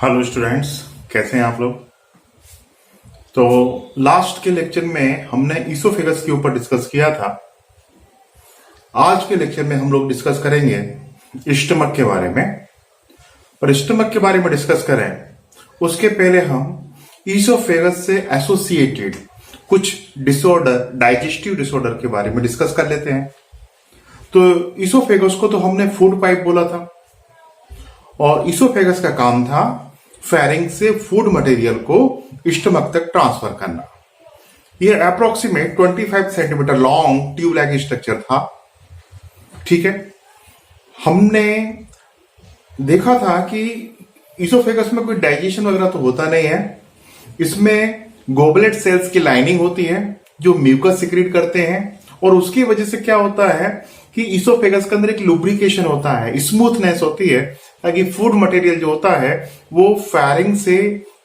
Hello students, कैसे हैं आप लोग। तो लास्ट के लेक्चर में हमने ईसोफेगस के ऊपर डिस्कस किया था। आज के लेक्चर में हम लोग डिस्कस करेंगे स्टमक के बारे में। और स्टमक के बारे में डिस्कस करें उसके पहले हम ईसोफेगस से एसोसिएटेड कुछ डिसऑर्डर, डाइजेस्टिव डिसऑर्डर के बारे में डिस्कस कर लेते हैं। तो ईसोफेगस को तो हमने फूड पाइप बोला था और ईसोफेगस का काम था फेरिंग्स से फूड मटेरियल को स्टमक तक ट्रांसफर करना। यह approximate 25 centimetre long tube like structure था। ठीक है, हमने देखा था कि ईसोफेगस में कोई डाइजेशन वगैरह तो होता नहीं है। इसमें गोबलेट सेल्स की लाइनिंग होती है जो म्यूकस सिक्रीट करते हैं और उसकी वजह से क्या होता है कि ईसोफेगस के अंदर एक लुब्रिकेशन होता है, स्मूथनेस होती है, ताकि फूड मटेरियल जो होता है वो फेरिंग से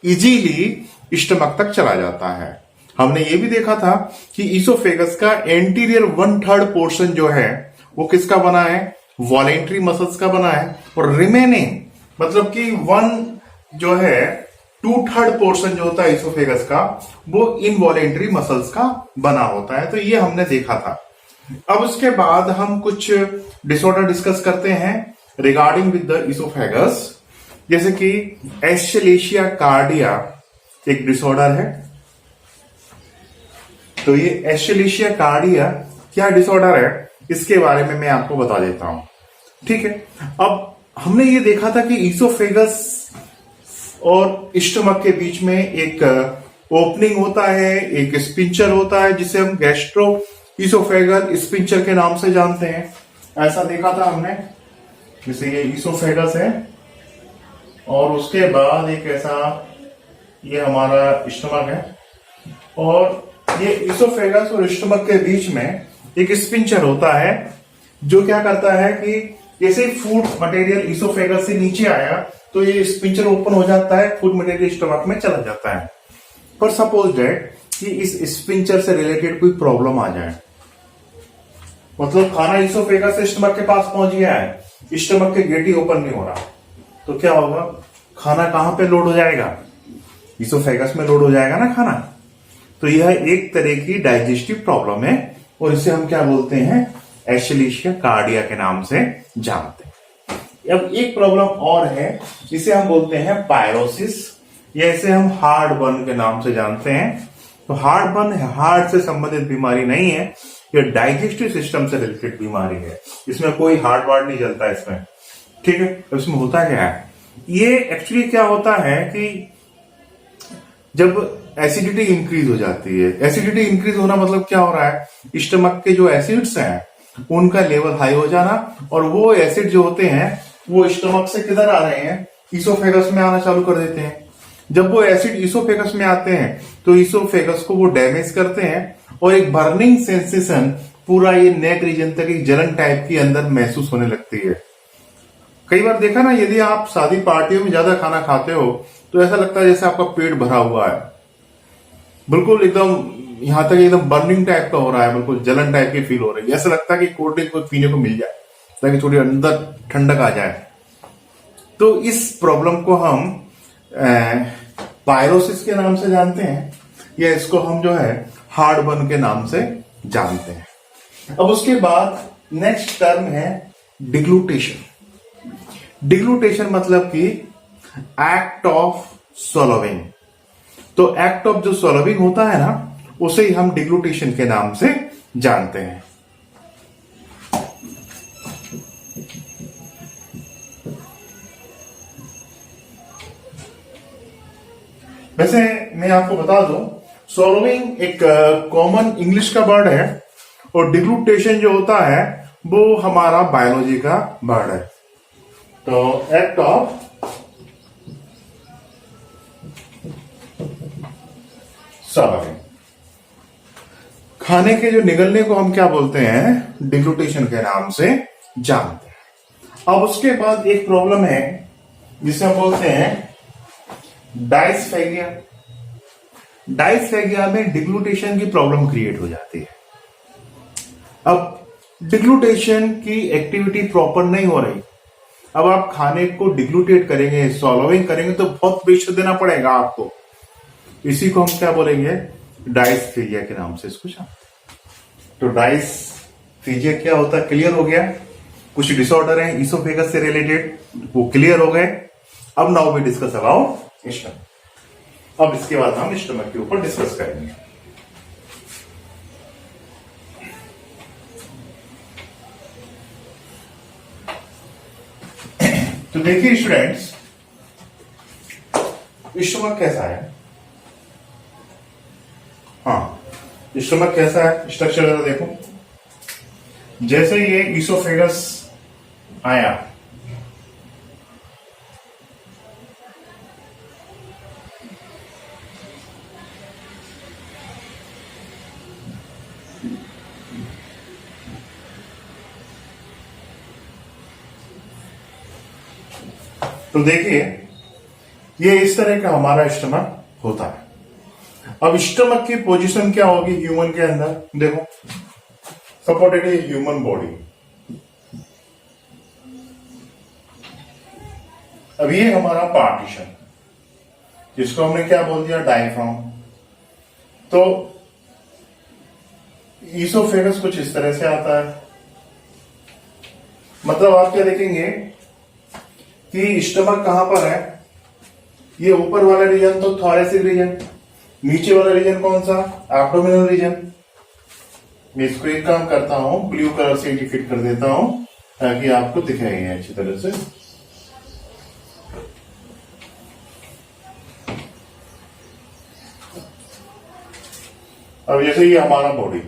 इजीली स्टमक तक चला जाता है। हमने ये भी देखा था कि ईसोफेगस का एंटीरियर 1/3 पोर्शन जो है वो किसका बना है, वॉलेंट्री मसल्स का बना है, और रिमेनिंग मतलब कि 2/3 पोर्शन जो होता है ईसोफेगस का वो इनवॉलेंट्री मसल्स का बना होता है। तो ये हमने देखा था। अब उसके बाद हम कुछ डिसऑर्डर डिस्कस करते हैं रिगार्डिंग विद द ईसोफेगस, जैसे कि एस्चेलेशिया कार्डिया एक डिसऑर्डर है। तो ये एस्चेलेशिया कार्डिया क्या डिसऑर्डर है इसके बारे में मैं आपको बता देता हूं। ठीक है, अब हमने ये देखा था कि ईसोफेगस और स्टमक के बीच में एक ओपनिंग होता है, एक स्पिंचर होता है जिसे हम गैस्ट्रो ईसोफेगल स्पिंचर के नाम से जानते हैं। ऐसा देखा था हमने, जैसे ये ईसोफेगस है और उसके बाद एक ऐसा ये हमारा स्टमक है और ये ईसोफेगस और स्टमक के बीच में एक स्पिंचर होता है जो क्या करता है कि जैसे फूड मटेरियल ईसोफेगस से नीचे आया तो ये स्पिंचर ओपन हो जाता है, फूड मटेरियल स्टमक में चला जाता है। पर सपोज दैट कि इस स्पिंचर से रिलेटेड कोई प्रॉब्लम आ जाए, मतलब खाना ईसोफेगस से स्टमक के पास पहुंच गया है, स्टमक के गेट ही ओपन नहीं हो रहा, तो क्या होगा, खाना कहां पे लोड हो जाएगा, ईसोफेगस में लोड हो जाएगा ना खाना। तो यह एक तरह की डाइजेस्टिव प्रॉब्लम है और इसे हम क्या बोलते हैं, एस्चेलेशिया कार्डिया के नाम से जानते हैं। अब एक प्रॉब्लम और है जिसे हम बोलते हैं पायरोसिस, या इसे हम हार्ट बर्न के नाम से जानते हैं। तो हार्ट बर्न हार्ट से संबंधित बीमारी नहीं है, यह डाइजेस्टिव सिस्टम से रिलेटेड बीमारी है। इसमें कोई हार्ट वार्ट नहीं चलता इसमें। ठीक है, तो इसमें होता क्या है, ये एक्चुअली क्या होता है कि जब एसिडिटी इंक्रीज हो जाती है, एसिडिटी इंक्रीज होना मतलब क्या हो रहा है, स्टमक के जो एसिड्स हैं उनका लेवल हाई हो जाना, और वो एसिड जो होते हैं वो स्टमक से किधर आ रहे हैं, ईसोफेगस में आना चालू कर देते हैं। जब वो एसिड ईसोफेगस में आते हैं तो ईसोफेगस को वो डैमेज करते हैं और एक बर्निंग सेंसेशन पूरा ये नेक रीजन तक एक जलन टाइप की अंदर महसूस होने लगती है। कई बार देखा ना, यदि आप शादी पार्टियों में ज्यादा खाना खाते हो तो ऐसा लगता है जैसे आपका पेट भरा हुआ है, बिल्कुल एकदम यहां तक एकदम बर्निंग टाइप का हो रहा है, बिल्कुल जलन टाइप की फील हो रही है। ऐसा लगता है कि कोल्ड ड्रिंक को पीने को मिल जाए ताकि थोड़ी अंदर ठंडक आ जाए। तो इस प्रॉब्लम को हम पायरोसिस के नाम से जानते हैं, या इसको हम जो है हार्ट बर्न के नाम से जानते हैं। अब उसके बाद नेक्स्ट टर्म है डिग्लूटेशन। डिग्लूटेशन मतलब कि एक्ट ऑफ स्वॉलोविंग। तो एक्ट ऑफ जो स्वॉलोविंग होता है ना, उसे ही हम डिग्लूटेशन के नाम से जानते हैं। वैसे मैं आपको बता दूं, स्वॉलोविंग एक कॉमन इंग्लिश का वर्ड है और डिग्लूटेशन जो होता है वो हमारा बायोलॉजी का वर्ड है। तो एक्ट ऑफ स्वॉलोविंग, खाने के जो निगलने को हम क्या बोलते हैं, डिग्लूटेशन के नाम से जानते हैं। अब उसके बाद एक प्रॉब्लम है जिसे हम बोलते हैं डायस्फेगिया। डायस्फेगिया में डिग्लूटेशन की प्रॉब्लम क्रिएट हो जाती है। अब डिग्लूटेशन की एक्टिविटी प्रॉपर नहीं हो रही, अब आप खाने को डिग्लूटेट करेंगे, सॉलोविंग करेंगे तो बहुत प्रेशर देना पड़ेगा आपको। इसी को हम क्या बोलेंगे, डायस्फीजिया के नाम से इसको जानते। तो डायस्फीजिया क्या होता है, क्लियर हो गया। कुछ डिसऑर्डर है इसोफेगस से रिलेटेड, वो क्लियर हो गए। अब now we discuss about stomach. अब इसके बाद हम स्टमक के ऊपर डिस्कस करेंगे। तो देखिए स्टूडेंट्स, स्टमक कैसा है। हाँ, स्टमक कैसा है, स्ट्रक्चर जरा देखो। जैसे ये इसोफेगस आया, तो देखिए ये इस तरह का हमारा स्टमक होता है। अब स्टमक की पोजीशन क्या होगी ह्यूमन के अंदर, देखो सपोर्टेड है ह्यूमन बॉडी। अब ये हमारा पार्टीशन, जिसको हमने क्या बोल दिया, डायफ्राम। तो ईसोफेगस कुछ इस तरह से आता है। मतलब आप क्या देखेंगे कि स्टमक कहां पर है, ये ऊपर वाला रीजन तो थोरेसिक रीजन, नीचे वाला रीजन कौन सा, एब्डोमिनल रीजन। मैं इसको एक काम करता हूं, ब्लू कलर से इंडिकेट कर देता हूं ताकि आपको दिखाएंगे अच्छी तरह से। अब जैसे ये हमारा बॉडी,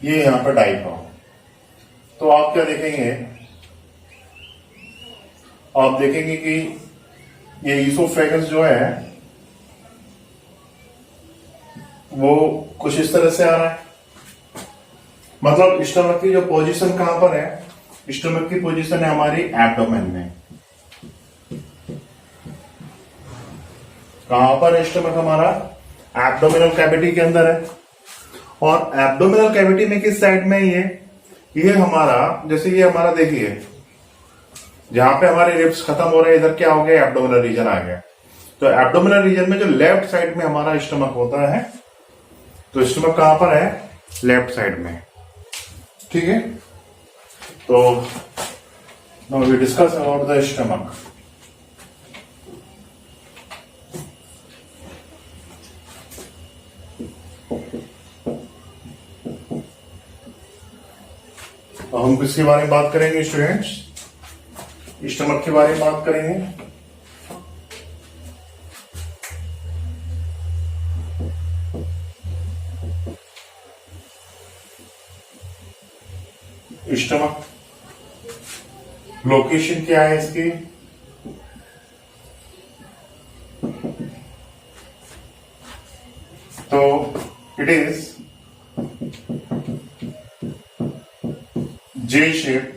ये यहां पर डायफ्राम। तो आप क्या देखेंगे, आप देखेंगे कि ये ईसोफेगस जो है वो कुछ इस तरह से आ रहा है। मतलब स्टमक की जो पोजीशन कहां पर है, स्टमक की पोजीशन है हमारी एब्डोमेन में। कहां पर है स्टमक हमारा, एब्डोमिनल कैविटी के अंदर है। और एब्डोमिनल कैविटी में किस साइड में ये हमारा, जैसे ये हमारा देखिए जहां पे हमारे रिब्स खत्म हो रहे हैं, इधर क्या हो गया, एब्डोमिनल रीजन आ गया। तो एब्डोमिनल रीजन में जो लेफ्ट साइड में हमारा स्टमक होता है, तो स्टमक कहां पर है, लेफ्ट साइड में। ठीक है, तो now we discuss about the stomach. तो हम किसके बारे में बात करेंगे स्टूडेंट्स, स्टमक के बारे में बात करेंगे। स्टमक लोकेशन क्या है इसकी, तो it is J shape,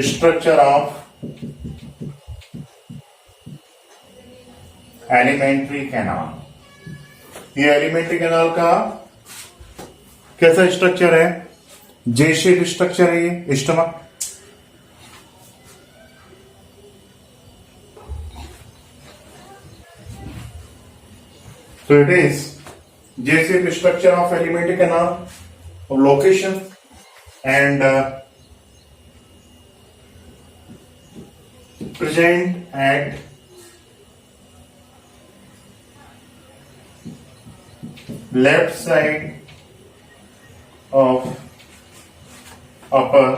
structure of alimentary canal. ये एलिमेंट्री कैनाल का कैसा स्ट्रक्चर है, जे शेप स्ट्रक्चर है ये stomach. So it is J-shaped structure of alimentary canal of location and present at left side of upper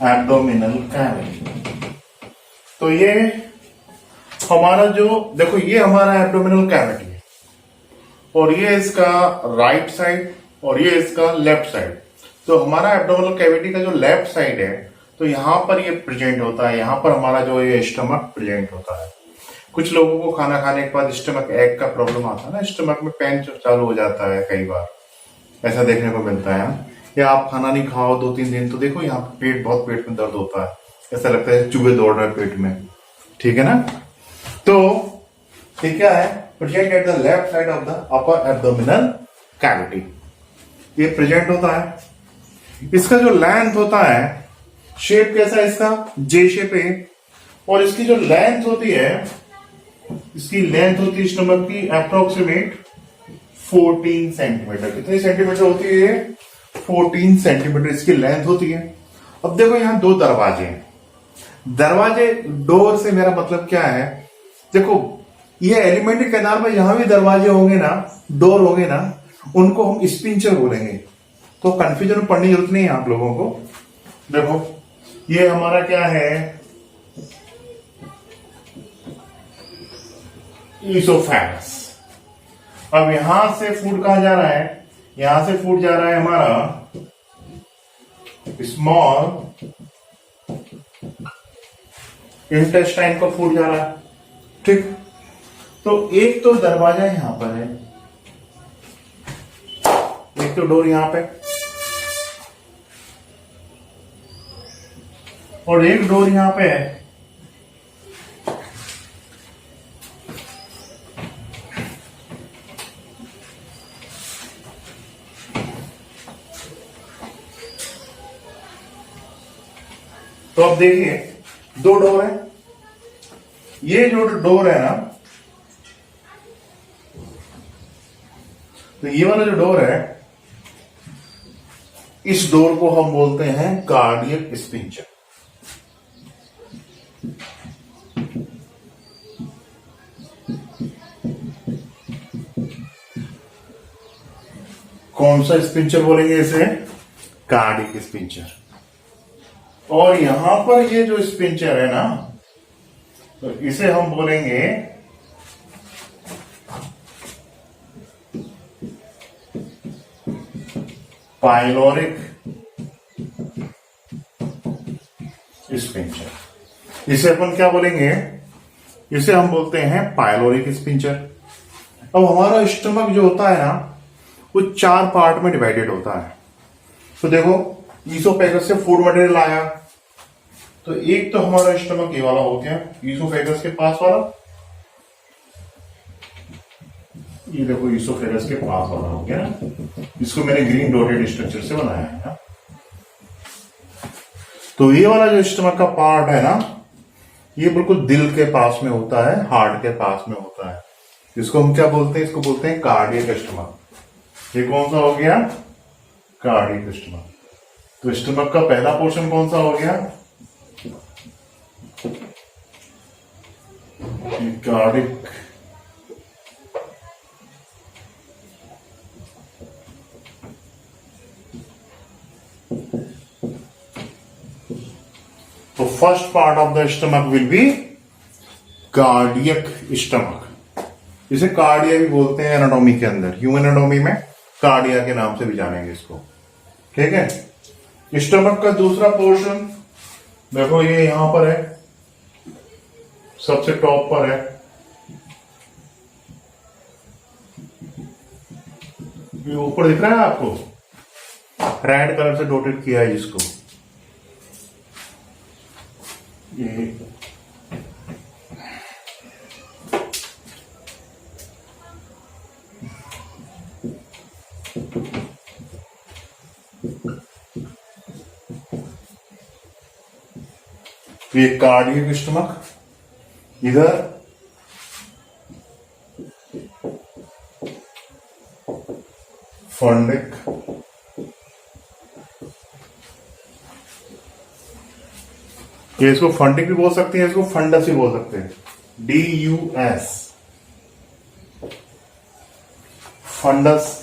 abdominal cavity. तो ये हमारा जो देखो, ये हमारा एब्डोमिनल कैविटी है और ये इसका राइट साइड और ये इसका लेफ्ट साइड। तो हमारा एब्डोमिनल कैविटी का जो लेफ्ट साइड है, तो यहां पर ये प्रेजेंट होता है, यहां पर हमारा जो ये स्टमक प्रेजेंट होता है। कुछ लोगों को खाना खाने के बाद स्टमक एक का प्रॉब्लम आता है ना, स्टमक में पेन चालू हो जाता है कई बार, ऐसा देखने को मिलता है ना। या आप खाना नहीं खाओ 2-3 दिन तो देखो यहाँ पे पेट में दर्द होता है, ऐसा लगता है चूहे दौड़ रहे हैं पेट में, ठीक है ना। तो ये क्या है, present at the left side of the upper abdominal cavity, ये प्रेजेंट होता है। इसका जो लेंथ होता है, शेप कैसा है इसका, जे शेप है, और इसकी जो लेंथ होती है, इसकी लेंथ होती है स्टमक की अप्रोक्सीमेट 14 सेंटीमीटर। कितनी सेंटीमीटर होती है, 14 सेंटीमीटर इसकी लेंथ होती है। अब देखो यहां 2 दरवाजे हैं। दरवाजे, डोर से मेरा मतलब क्या है, देखो ये एलिमेंट्री कैनाल में यहां भी दरवाजे होंगे ना, डोर होंगे ना, उनको हम स्पिंचर बोलेंगे। तो कंफ्यूजन पड़ने की जरूरत नहीं है आप लोगों को। देखो ये हमारा क्या है, ईसोफेगस। अब यहां से फूड कहां जा रहा है, यहां से फूड जा रहा है हमारा स्मॉल इंटेस्टाइन का फूड जा रहा है, ठीक। तो एक तो दरवाजा यहां पर है, एक तो डोर यहां पे, और एक डोर यहां पे है। तो अब देखिए 2 डोर है, ये जो डोर है ना, तो ये वाला जो डोर है, इस डोर को हम बोलते हैं कार्डियक स्पिंचर। कौन सा स्पिंचर बोलेंगे इसे, कार्डियक स्पिंचर। और यहां पर ये जो स्पिंचर है ना, तो इसे हम बोलेंगे पाइलोरिक स्पिंचर। इसे अपन क्या बोलेंगे, इसे हम बोलते हैं पाइलोरिक स्पिंचर। अब हमारा स्टमक जो होता है ना, वो 4 पार्ट में डिवाइडेड होता है। तो देखो ईसोफेगस से फूड मटेरियल आया, तो एक तो हमारा स्टमक ये वाला हो गया, ईसोफेगस के पास वाला, ये देखो ईसोफेगस के पास वाला हो गया ना, इसको मैंने ग्रीन डॉटेड स्ट्रक्चर से बनाया है ना। तो ये वाला जो स्टमक का पार्ट है ना, ये बिल्कुल दिल के पास में होता है, हार्ट के पास में होता है। इसको हम क्या बोलते हैं, इसको बोलते हैं कार्डियक स्टमक। ये कौन सा हो गया, कार्डियक स्टमक। तो स्टमक का पहला पोर्शन कौन सा हो गया, कार्डियक। तो first part of the stomach will be cardiac stomach. इसे कार्डिया भी बोलते हैं एनाटॉमी के अंदर, ह्यूमन एनाटॉमी में कार्डिया के नाम से भी जानेंगे इसको, ठीक है। स्टमक का दूसरा पोर्शन देखो, ये यहां पर है, सबसे टॉप पर है, ये ऊपर दिख रहा है आपको, रेड कलर से डॉटेड किया है जिसको, ये ये कार्डियक स्टमक, इधर फंडिक, ये इसको फंडिक भी बोल सकते हैं, इसको फंडस भी बोल सकते हैं, DUS, फंडस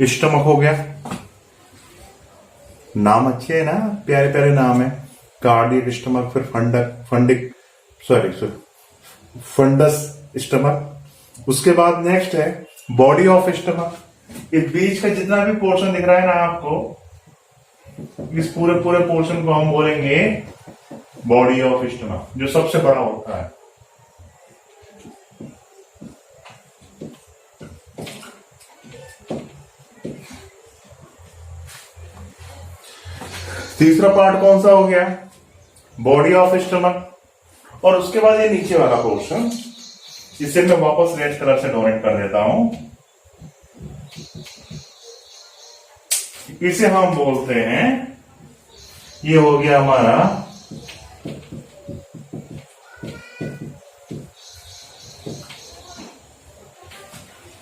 स्टमक हो गया। नाम अच्छे है ना, प्यारे प्यारे नाम है, कार्डियक स्टमक, फिर फंडिक फंडस स्टमक। उसके बाद नेक्स्ट है बॉडी ऑफ स्टमक। इस बीच का जितना भी पोर्शन दिख रहा है ना आपको, इस पूरे पोर्शन को हम बोलेंगे बॉडी ऑफ स्टमक, जो सबसे बड़ा होता है। तीसरा पार्ट कौन सा हो गया? Body of stomach. और उसके बाद ये नीचे वाला पोर्शन, इसे मैं वापस रेड कलर से डोनेट कर देता हूं। इसे हम बोलते हैं, ये हो गया हमारा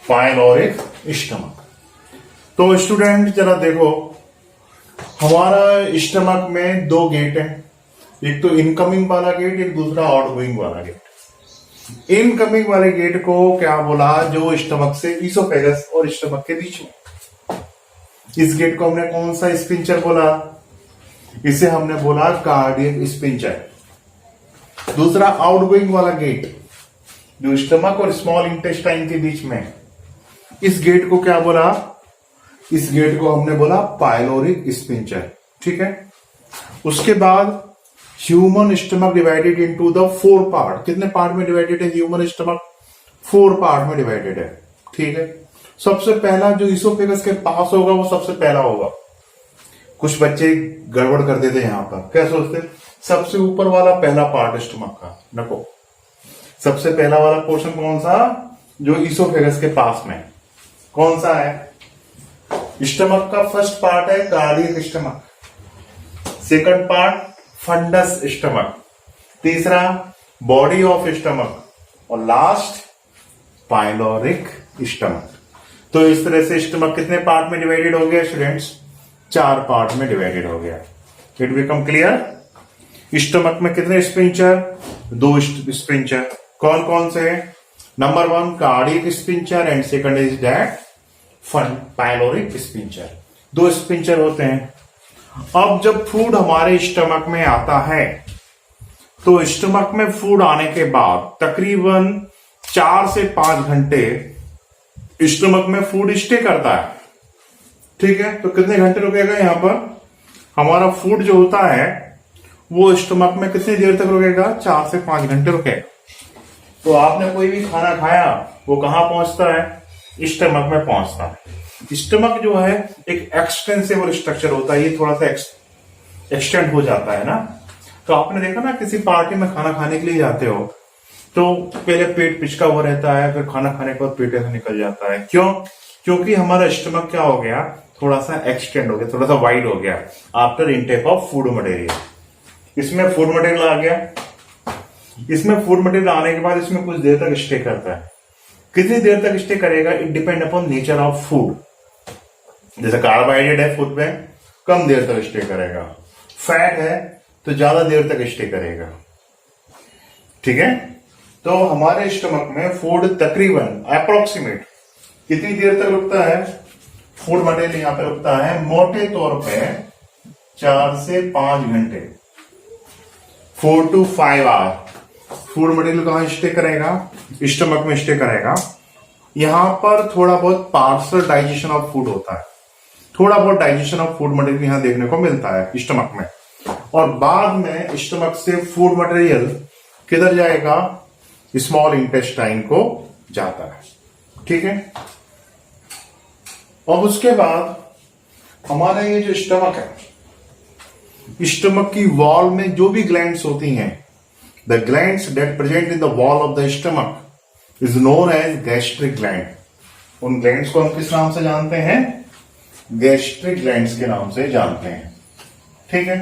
पाइलोरिक स्टमक। तो स्टूडेंट जरा देखो, हमारा स्टमक में दो गेट है, एक तो इनकमिंग वाला गेट, एक दूसरा आउटगोइंग वाला गेट। इनकमिंग वाले गेट को क्या बोला? जो स्टमक से ईसोफेगस और स्टमक के बीच में, इस गेट को हमने कौन सा स्पिंचर बोला? इसे हमने बोला कार्डियक स्पिंचर। दूसरा आउटगोइंग वाला गेट, जो स्टमक और स्मॉल इंटेस्टाइन के बीच में, इस गेट को क्या बोला? इस गेट को हमने बोला पाइलोरिक स्पिंचर। ठीक है। उसके बाद human stomach divided into the 4 part. कितने पार्ट में डिवाइडेड है ह्यूमन स्टमक? 4 पार्ट में डिवाइडेड है। ठीक है। सबसे पहला जो ईसोफेगस के पास होगा वो सबसे पहला होगा। कुछ बच्चे गड़बड़ कर देते यहां पर, क्या सोचते? सबसे ऊपर वाला पहला पार्ट स्टमक का, नको। सबसे पहला वाला पोर्शन कौन सा? जो ईसोफेगस के पास में, कौन सा है? स्टमक का फर्स्ट पार्ट है cardiac stomach, second part fundus stomach, तीसरा बॉडी ऑफ स्टमक, और लास्ट पाइलोरिक स्टमक। तो इस तरह से स्टमक कितने पार्ट में डिवाइडेड हो गया स्टूडेंट्स? 4 पार्ट में डिवाइडेड हो गया। It become clear? स्टमक में कितने स्पिंचर? 2 स्पिंचर। कौन कौन से? Number 1 cardiac sphincter and second is that pyloric sphincter. 2 sphincter होते हैं। अब जब फूड हमारे स्टमक में आता है, तो स्टमक में फूड आने के बाद तकरीबन 4 से 5 घंटे स्टमक में फूड स्टे करता है। ठीक है। तो कितने घंटे रुकेगा यहां पर? हमारा फूड जो होता है वो स्टमक में कितनी देर तक रुकेगा? 4 से 5 घंटे रुकेगा। तो आपने कोई भी खाना खाया, वो कहां पहुंचता है? स्टमक में पहुंचता है। स्टमक जो है एक एक्सटेंसिबल स्ट्रक्चर होता है, ये थोड़ा सा एक्सटेंड हो जाता है ना। तो आपने देखा ना, किसी पार्टी में खाना खाने के लिए जाते हो तो पहले पेट पिचका हुआ रहता है, फिर खाना खाने के बाद पेट ऐसे निकल जाता है। क्यों? क्योंकि हमारा स्टमक क्या हो गया? थोड़ा सा एक्सटेंड हो गया, थोड़ा सा वाइड हो गया after intake of food material. इसमें फूड मटेरियल आ गया। इसमें फूड मटेरियल आने के बाद इसमें कुछ देर तक स्टे करता है। कितनी देर तक स्टे करेगा? It depend upon nature of food. जैसे कार्बोहाइड्रेट है फूड में, कम देर तक स्टे करेगा। फैट है तो ज्यादा देर तक स्टे करेगा। ठीक है। तो हमारे स्टमक में फूड तकरीबन अप्रोक्सीमेट कितनी देर तक रुकता है? फूड मटेरियल यहां पे रुकता है मोटे तौर पे 4 से 5 घंटे, 4 to 5 आवर। फूड मटेरियल कहां स्टे करेगा? स्टमक में स्टे करेगा। यहां पर थोड़ा बहुत पार्सल डाइजेशन ऑफ फूड होता है, थोड़ा बहुत डाइजेशन ऑफ फूड मटेरियल यहां देखने को मिलता है स्टमक में। और बाद में स्टमक से फूड मटेरियल किधर जाएगा? स्मॉल इंटेस्टाइन को जाता है। ठीक है। और उसके बाद हमारा ये जो स्टमक है, स्टमक की वॉल में जो भी ग्लैंड्स होती हैं, the glands that present in the wall of the stomach is known as gastric gland. उन ग्लैंड्स को हम किस नाम से जानते हैं? गैस्ट्रिक ग्लैंड्स के नाम से जानते हैं। ठीक है।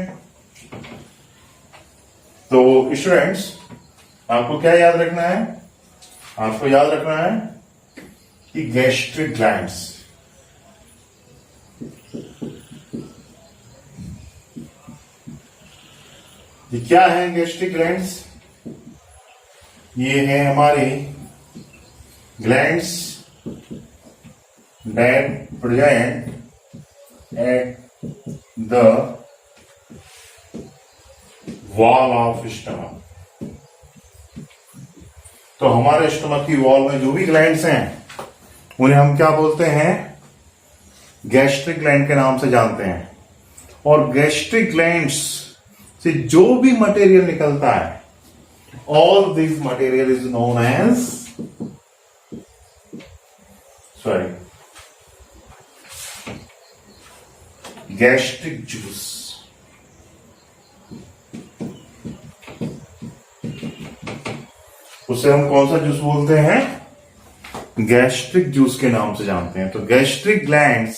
तो स्टूडेंट्स, आपको क्या याद रखना है? आपको याद रखना है कि गैस्ट्रिक ग्लैंड्स, ये क्या है? गैस्ट्रिक ग्लैंड्स ये है हमारी glands that present at the wall of stomach. तो हमारे स्टमक की वॉल में जो भी ग्लैंड्स हैं उन्हें हम क्या बोलते हैं? गैस्ट्रिक ग्लैंड के नाम से जानते हैं। और गैस्ट्रिक ग्लैंड्स से जो भी मटेरियल निकलता है, all this material is known as gastric juice. उसे हम कौन सा जूस बोलते हैं? गैस्ट्रिक जूस के नाम से जानते हैं। तो गैस्ट्रिक ग्लैंड्स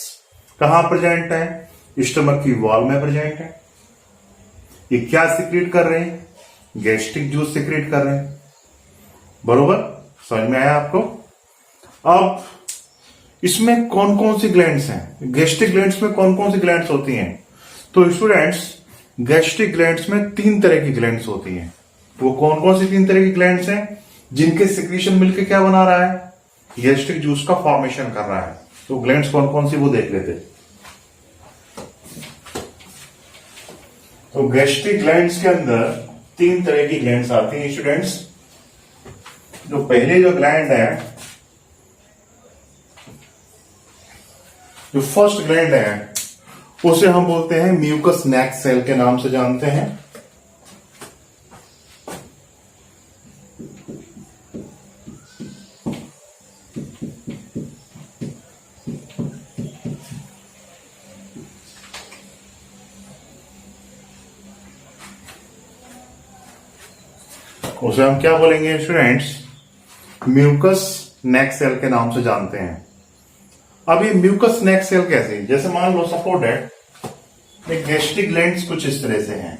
कहां प्रेजेंट है? स्टमक की वॉल में प्रेजेंट है। ये क्या सिक्रेट कर रहे हैं? गैस्ट्रिक जूस सिक्रेट कर रहे हैं। बरोबर, समझ में आया आपको? अब इसमें कौन कौन सी ग्लैंड्स हैं? गैस्ट्रिक ग्लैंड्स में कौन कौन सी ग्लैंड्स होती हैं? तो स्टूडेंट्स, गैस्ट्रिक ग्लैंड्स में 3 तरह की ग्लैंड्स होती हैं। वो कौन कौन सी 3 तरह की ग्लैंड्स हैं जिनके सिक्रीशन मिलकर क्या बना रहा है? गैस्ट्रिक जूस का फॉर्मेशन कर रहा है। तो ग्लैंड्स कौन कौन सी वो देख लेते। तो गैस्ट्रिक ग्लैंड्स के अंदर 3 तरह की ग्लैंड्स आती हैं स्टूडेंट्स। जो पहले जो ग्लैंड है, जो फर्स्ट ग्लैंड है, उसे हम बोलते हैं म्यूकस नेक सेल के नाम से जानते हैं। उसे हम क्या बोलेंगे स्टूडेंट्स? म्यूकस नेक सेल के नाम से जानते हैं। अब ये म्यूकस नेक सेल कैसे? जैसे मान लो सपोज दैट गैस्ट्रिक ग्लैंड्स कुछ इस तरह से हैं।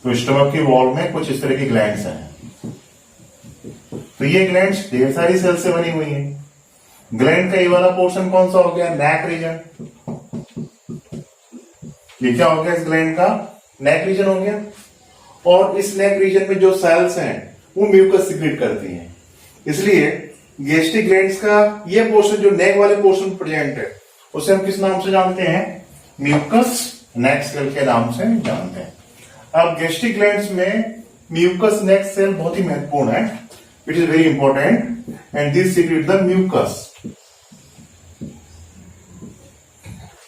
तो स्टमक की वॉल में कुछ इस तरह की ग्लैंड्स हैं। तो ये ग्लैंड्स ढेर सारी सेल से बनी हुई हैं। ग्लैंड का ये वाला पोर्शन कौन सा हो गया? Neck region. ये क्या हो गया? इस ग्लैंड का नेक रीजन हो गया। और इस नेक रीजन में जो सेल्स हैं वो म्यूकस सिक्रेट करती हैं। इसलिए गैस्ट्रिक ग्लैंड्स का ये पोर्शन जो नेक वाले पोर्शन प्रेजेंट है, उसे हम किस नाम से जानते हैं? म्यूकस नेक सेल के नाम से जानते हैं। अब गैस्ट्रिक ग्लैंड्स में म्यूकस नेक सेल बहुत ही महत्वपूर्ण है। It is very important and this secrete the mucus.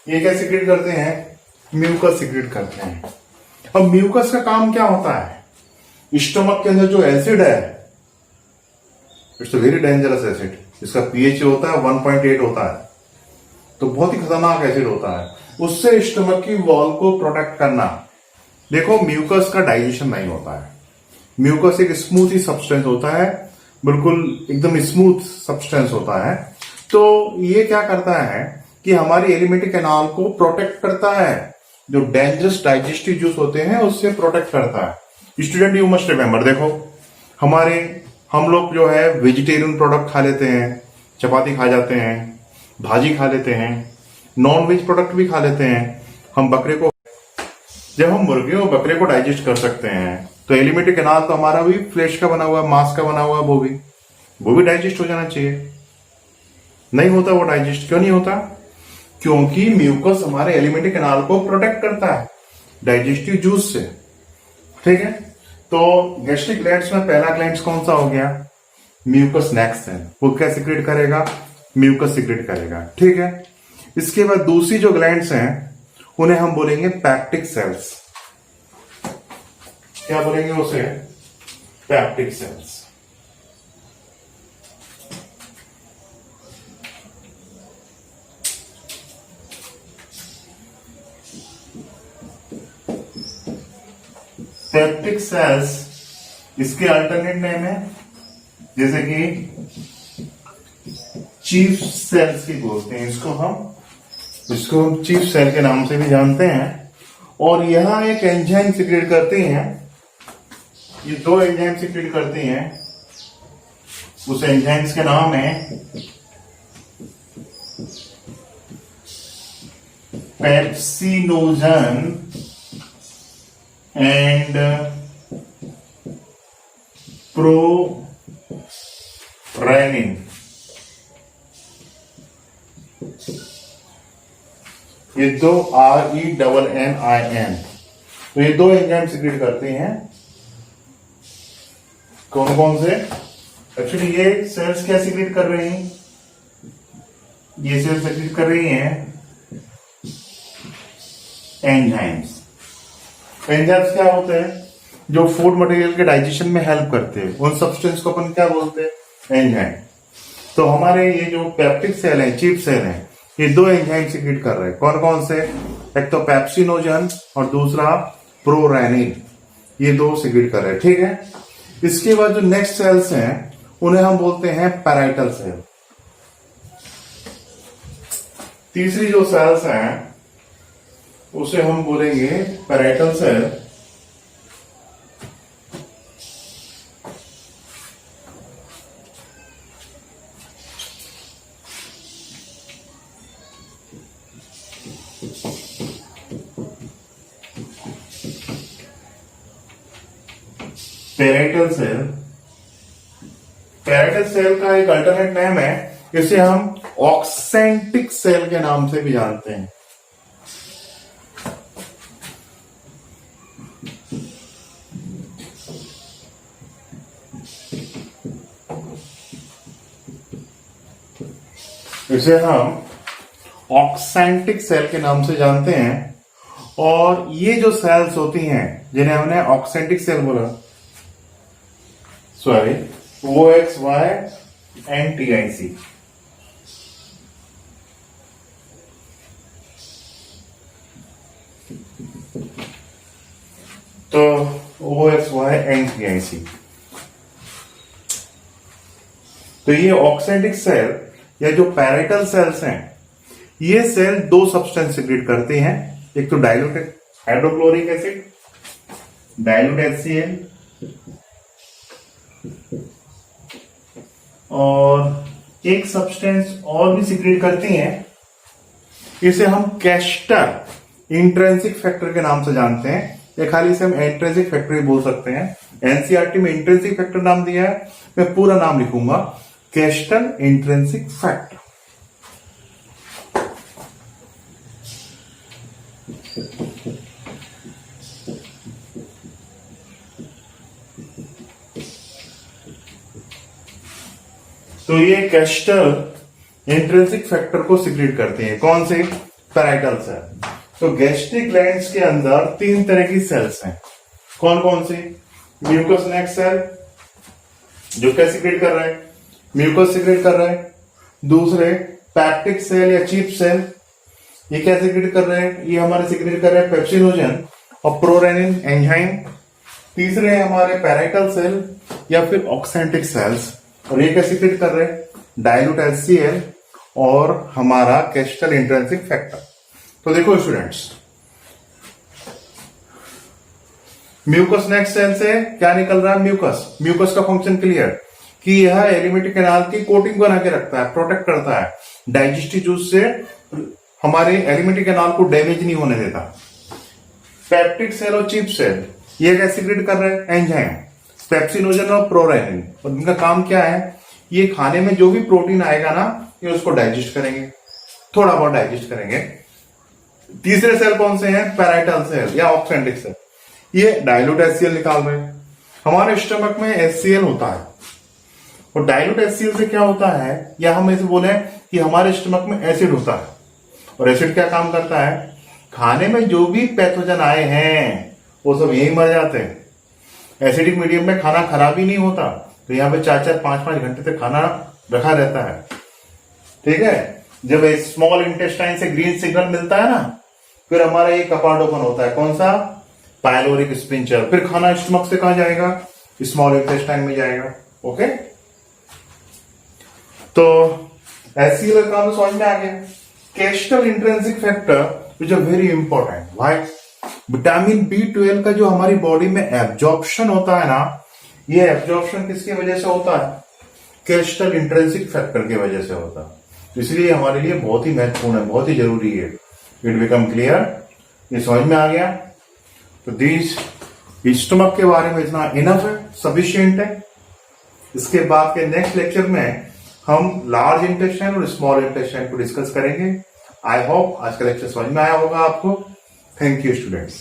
ये क्या सीक्रेट करते हैं? म्यूकस सीक्रेट करते हैं। अब म्यूकस का काम क्या होता है? स्टमक के अंदर जो एसिड है, it's a very dangerous acid. इसका पीएच होता है 1.8 होता है। तो बहुत ही खतरनाक एसिड होता है। उससे स्टमक की वॉल को प्रोटेक्ट करना। देखो, म्यूकस का डाइजेशन नहीं होता है। म्यूकस एक स्मूथ ही सब्सटेंस होता है, बिल्कुल एकदम स्मूथ सब्सटेंस होता है। तो ये क्या करता है कि हमारी एलिमेंट्री कैनाल को प्रोटेक्ट करता है। जो डेंजरस डाइजेस्टिव जूस होते हैं उससे प्रोटेक्ट करता है। स्टूडेंट, यू मस्ट रिमेंबर, देखो हम लोग जो है वेजिटेरियन प्रोडक्ट खा लेते हैं, चपाती खा जाते हैं, भाजी खा लेते हैं, नॉन वेज प्रोडक्ट भी खा लेते हैं। हम बकरे को, जब हम मुर्गे और बकरे को डाइजेस्ट कर सकते हैं, तो एलिमेंट्री कैनाल तो हमारा भी फ्लेश का बना हुआ, मांस का बना हुआ, वो भी डाइजेस्ट हो जाना चाहिए। नहीं होता वो डाइजेस्ट। क्यों नहीं होता? क्योंकि म्यूकस हमारे एलिमेंट्री कैनाल को प्रोटेक्ट करता है डाइजेस्टिव जूस से। ठीक है। तो गैस्ट्रिक ग्लैंड्स में पहला ग्लैंड कौन सा हो गया? Mucus neck cell. वो क्या सिक्रेट करेगा? म्यूकस सिक्रेट करेगा। ठीक है। इसके बाद दूसरी जो ग्लैंड्स हैं उन्हें हम बोलेंगे पैप्टिक सेल्स। क्या बोलेंगे उसे? Peptic cells. पैप्टिक सेल्स इसके अल्टरनेट नेम है, जैसे कि चीफ सेल्स की बोलते हैं इसको हम चीफ सेल के नाम से भी जानते हैं। और यहां एक एंजाइम सिक्रेट करती हैं। ये 2 एंजाइम सिक्रेट करती हैं। उस एंजाइम्स के नाम है पेप्सिनोजन एंड प्रोरेनिन। ये 2 RENNIN। तो ये 2 एंजाइम सिक्रेट करते हैं। कौन कौन से? एक्चुअली ये सेल्स क्या सिक्रेट कर रही हैं? ये सेल्स सिक्रेट कर रही हैं एंजाइम्स। एंजाइम्स क्या होते हैं? जो फूड मटेरियल के डाइजेशन में हेल्प करते हैं। उन सब्सटेंस को अपन क्या बोलते हैं? एंजाइम। तो हमारे ये जो पेप्टिक सेल है, चीफ सेल है, ये 2 एंजाइम सिक्रेट कर रहे हैं। कौन कौन से? एक तो पेप्सिनोजन और दूसरा प्रोरेनिन। ये दो सिक्रेट कर रहे हैं, ठीक है। इसके बाद जो नेक्स्ट सेल्स हैं उन्हें हम बोलते हैं पैराइटल सेल। तीसरी जो सेल्स हैं उसे हम बोलेंगे parietal cell. Parietal cell, parietal cell का एक अल्टरनेट नेम है, इसे हम ऑक्सेंटिक सेल के नाम से भी जानते हैं। इसे हम ऑक्सेंटिक सेल के नाम से जानते हैं। और ये जो सेल्स होती हैं जिन्हें हमने ऑक्सेंटिक सेल बोला, सॉरी, OXYNTIC, तो OXYNTIC, तो ये ऑक्सेंटिक सेल या जो पैराइटल सेल्स हैं, ये सेल दो सब्सटेंस सिक्रेट करते हैं। एक तो diluted hydrochloric acid, dilute HCl, और एक सब्सटेंस और भी सिक्रेट करती हैं, इसे हम कैस्टर इंट्रिंसिक फैक्टर के नाम से जानते हैं, या खाली इसे हम इंट्रिंसिक फैक्टर ही बोल सकते हैं। एनसीईआरटी में इंट्रिंसिक फैक्टर नाम दिया है, मैं पूरा नाम लिखूंगा, कैस्टर इंट्रिंसिक फैक्टर। तो ये कैस्टर इंट्रिंसिक फैक्टर को सिक्रेट करते हैं। कौन से? Parietal cell. तो गैस्ट्रिक ग्लैंड्स के अंदर तीन तरह की सेल्स हैं। कौन कौन सी? म्यूकस नेक्स्ट सेल, जो क्या सिक्रेट कर रहा है? म्यूकस सिक्रेट कर रहा है। दूसरे पैप्टिक सेल या चीप सेल, ये क्या सिक्रेट कर रहे हैं? ये हमारे सिक्रेट कर रहे हैं पेप्सिनोजन और प्रोरेनिन एंजाइम। तीसरे हमारे पैराइटल सेल या फिर ऑक्सेंटिक सेल्स, और ये क्या सिक्रेट कर रहे हैं? डाइल्यूट HCl और हमारा कैस्टर इंट्रिंसिक फैक्टर। तो देखो स्टूडेंट्स, म्यूकस नेक्स्ट सेल से क्या निकल रहा है? म्यूकस। म्यूकस का फंक्शन क्लियर, कि यह एलिमेंट्री कैनाल की कोटिंग बना के रखता है, प्रोटेक्ट करता है, डाइजेस्टिव जूस से हमारे एलिमेंट्री कैनाल को डैमेज नहीं होने देता। पेप्टिक सेल और चीप सेल, ये क्या सिक्रेट कर रहे हैं? एंजाइम, पेप्सिनोजन और प्रोरेनिन। और इनका काम क्या है? ये खाने में जो भी प्रोटीन आएगा ना, ये उसको डाइजेस्ट करेंगे, थोड़ा बहुत डाइजेस्ट करेंगे। तीसरे सेल कौन से हैं? पैराइटल सेल या ऑक्सेंटिक सेल, ये डाइल्यूट HCl निकाल रहे हैं। हमारे स्टमक में HCl होता है, और डाइल्यूट HCl से क्या होता है, या हम ऐसे बोले कि हमारे स्टमक में एसिड होता है, और एसिड क्या काम करता है? खाने में जो भी पैथोजन आए हैं वो सब यही मर जाते हैं। एसिडिक मीडियम में खाना खराब ही नहीं होता, तो यहाँ पे 4-4, 5-5 घंटे तक खाना रखा रहता है। ठीक है, जब स्मॉल इंटेस्टाइन से ग्रीन सिग्नल मिलता है ना, फिर हमारा ये कपार्ट ओपन होता है। कौन सा? Pyloric sphincter. फिर खाना स्टमक से कहां जाएगा? स्मॉल इंटेस्टाइन में जाएगा। ओके, तो HCl का काम समझ में आ गया। Castle intrinsic factor which are very important. Why? Vitamin B12 का जो हमारी बॉडी में एब्जॉर्प्शन होता है ना, ये एब्जॉर्प्शन किसकी वजह से होता है? कैस्टर इंट्रिंसिक फैक्टर की वजह से होता है। इसलिए हमारे लिए बहुत ही महत्वपूर्ण है, बहुत ही जरूरी है। It become clear? ये समझ में आ गया? तो दिस स्टमक के बारे में इतना इनफ है, सफिशिएंट है। इसके बाद के नेक्स्ट लेक्चर में हम लार्ज इंटेस्टाइन और स्मॉल इंटेस्टाइन को डिस्कस करेंगे। आई होप आज का लेक्चर समझ में आया होगा आपको। Thank you students.